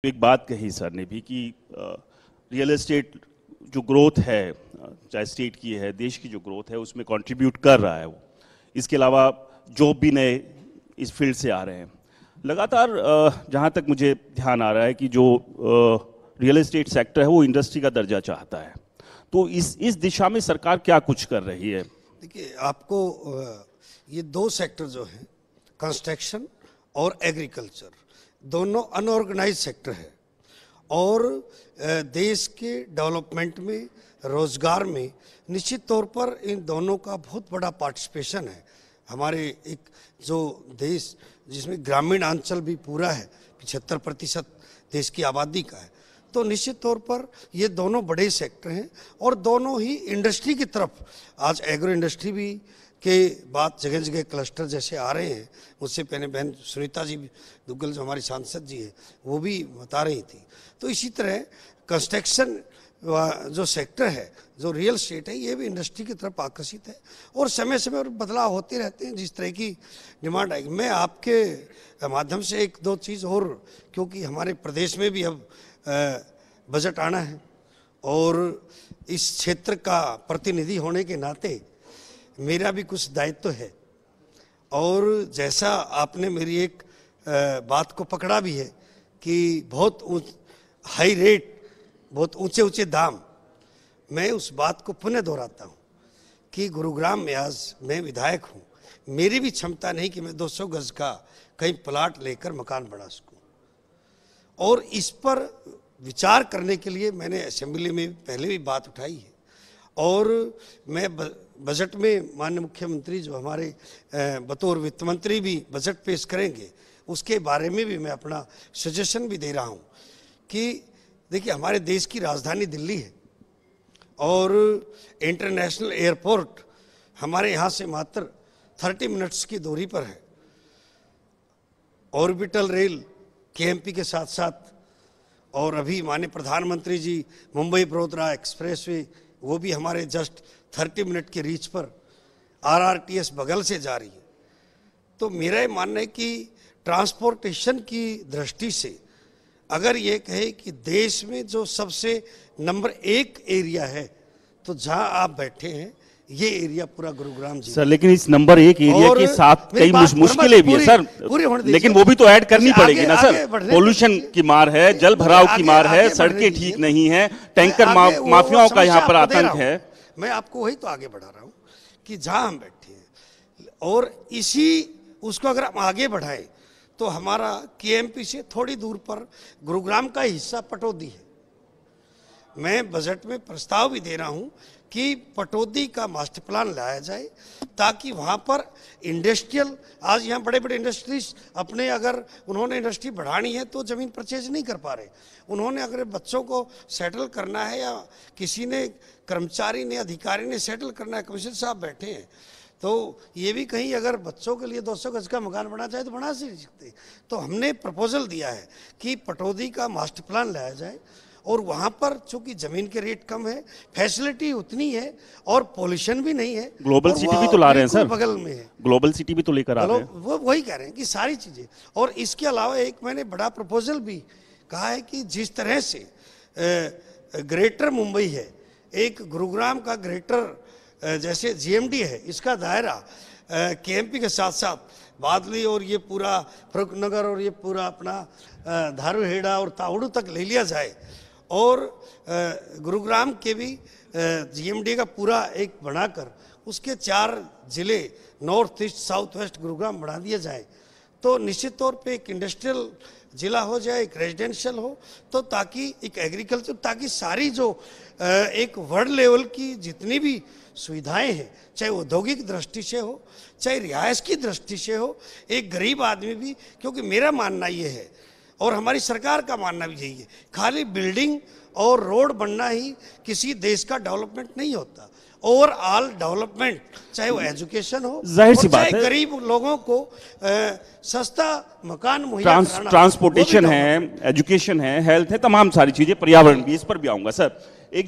एक बात कही सर ने भी कि रियल एस्टेट जो ग्रोथ है, चाहे स्टेट की है, देश की जो ग्रोथ है, उसमें कंट्रीब्यूट कर रहा है वो। इसके अलावा जॉब भी नए इस फील्ड से आ रहे हैं लगातार। जहाँ तक मुझे ध्यान आ रहा है कि जो रियल एस्टेट सेक्टर है वो इंडस्ट्री का दर्जा चाहता है, तो इस दिशा में सरकार क्या कुछ कर रही है? देखिए, आपको ये दो सेक्टर जो हैं, कंस्ट्रक्शन और एग्रीकल्चर, दोनों अनऑर्गेनाइज सेक्टर है और देश के डेवलपमेंट में, रोजगार में निश्चित तौर पर इन दोनों का बहुत बड़ा पार्टिसिपेशन है। हमारे एक जो देश जिसमें ग्रामीण अंचल भी पूरा है, 75% देश की आबादी का है, तो निश्चित तौर पर ये दोनों बड़े सेक्टर हैं और दोनों ही इंडस्ट्री की तरफ, आज एग्रो इंडस्ट्री भी के बाद जगह जगह क्लस्टर जैसे आ रहे हैं। मुझसे पहले बहन सुनीता जी दुग्गल जो हमारी सांसद जी है वो भी बता रही थी। तो इसी तरह कंस्ट्रक्शन जो सेक्टर है, जो रियल एस्टेट है, ये भी इंडस्ट्री की तरफ आकर्षित है और समय समय पर बदलाव होते रहते हैं जिस तरह की डिमांड आएगी। मैं आपके माध्यम से एक दो चीज़ और, क्योंकि हमारे प्रदेश में भी अब बजट आना है और इस क्षेत्र का प्रतिनिधि होने के नाते मेरा भी कुछ दायित्व है और जैसा आपने मेरी एक बात को पकड़ा भी है कि बहुत हाई रेट, बहुत ऊंचे ऊंचे दाम, मैं उस बात को पुनः दोहराता हूँ कि गुरुग्राम में आज मैं विधायक हूँ, मेरी भी क्षमता नहीं कि मैं 200 गज का कहीं प्लाट लेकर मकान बना सकूँ। और इस पर विचार करने के लिए मैंने असेंबली में पहले भी बात उठाई है और मैं बजट में माननीय मुख्यमंत्री जो हमारे बतौर वित्त मंत्री भी बजट पेश करेंगे, उसके बारे में भी मैं अपना सजेशन भी दे रहा हूँ कि देखिए, हमारे देश की राजधानी दिल्ली है और इंटरनेशनल एयरपोर्ट हमारे यहाँ से मात्र 30 मिनट्स की दूरी पर है। ऑर्बिटल रेल केएमपी के साथ साथ, और अभी माननीय प्रधानमंत्री जी मुंबई बड़ौदा एक्सप्रेसवे, वो भी हमारे जस्ट 30 मिनट के रीच पर, आरआरटीएस बगल से जा रही है। तो मेरा ये मानना है कि ट्रांसपोर्टेशन की दृष्टि से अगर ये कहे कि देश में जो सबसे नंबर 1 एरिया है, तो जहां आप बैठे हैं ये एरिया पूरा गुरुग्राम जी। सर, लेकिन इस नंबर 1 एरिया के साथ कई मुश्किलें भी है सर, लेकिन वो भी तो ऐड करनी पड़ेगी ना सर। पोल्यूशन की मार है, जल भराव की मार है, सड़कें ठीक नहीं है, टैंकर माफियाओं का यहाँ पर आतंक है। मैं आपको वही तो आगे बढ़ा रहा हूँ कि जहां हम बैठे हैं और इसी उसको अगर हम आगे बढ़ाएं तो हमारा केएमपी से थोड़ी दूर पर गुरुग्राम का हिस्सा पटौदी है। मैं बजट में प्रस्ताव भी दे रहा हूं कि पटौदी का मास्टर प्लान लाया जाए ताकि वहां पर इंडस्ट्रियल, आज यहाँ बड़े बड़े इंडस्ट्रीज अपने, अगर उन्होंने इंडस्ट्री बढ़ानी है तो ज़मीन परचेज नहीं कर पा रहे। उन्होंने अगर बच्चों को सेटल करना है या किसी ने, कर्मचारी ने, अधिकारी ने सेटल करना है, कमिश्नर साहब बैठे हैं, तो ये भी कहीं अगर बच्चों के लिए 200 गज का मकान बना जाए तो बना सकते। तो हमने प्रपोजल दिया है कि पटौदी का मास्टर प्लान लाया जाए और वहाँ पर चूंकि ज़मीन के रेट कम है, फैसिलिटी उतनी है और पॉल्यूशन भी नहीं है। ग्लोबल सिटी भी तो ला रहे हैं सर, बगल में है, ग्लोबल सिटी भी तो लेकर आ रहे हैं। वो वही कह रहे हैं कि सारी चीज़ें। और इसके अलावा एक मैंने बड़ा प्रपोजल भी कहा है कि जिस तरह से ग्रेटर मुंबई है, एक गुरुग्राम का ग्रेटर जैसे जीएमडी है, इसका दायरा केएमपी के साथ साथ बादली और ये पूरा फरुखनगर और ये पूरा अपना धारूहेड़ा और तावड़ू तक ले लिया जाए और गुरुग्राम के भी जीएमडी का पूरा एक बनाकर उसके 4 जिले, north east, south west Gurugram बना दिया जाए, तो निश्चित तौर पे एक इंडस्ट्रियल जिला हो जाए, एक रेजिडेंशियल हो, तो ताकि एक एग्रीकल्चर, ताकि सारी जो एक वर्ल्ड लेवल की जितनी भी सुविधाएं हैं, चाहे औद्योगिक दृष्टि से हो, चाहे रिहायश की दृष्टि से हो, एक गरीब आदमी भी, क्योंकि मेरा मानना ये है और हमारी सरकार का मानना भी यही है, खाली बिल्डिंग और रोड बनना ही किसी देश का डेवलपमेंट नहीं होता। ओवरऑल डेवलपमेंट, चाहे वो एजुकेशन हो, जाहिर सी बात है, गरीब लोगों को सस्ता मकान मुहैया कराना, ट्रांसपोर्टेशन है, एजुकेशन है, हेल्थ है, तमाम सारी चीजें, पर्यावरण भी, इस पर भी आऊंगा सर। एक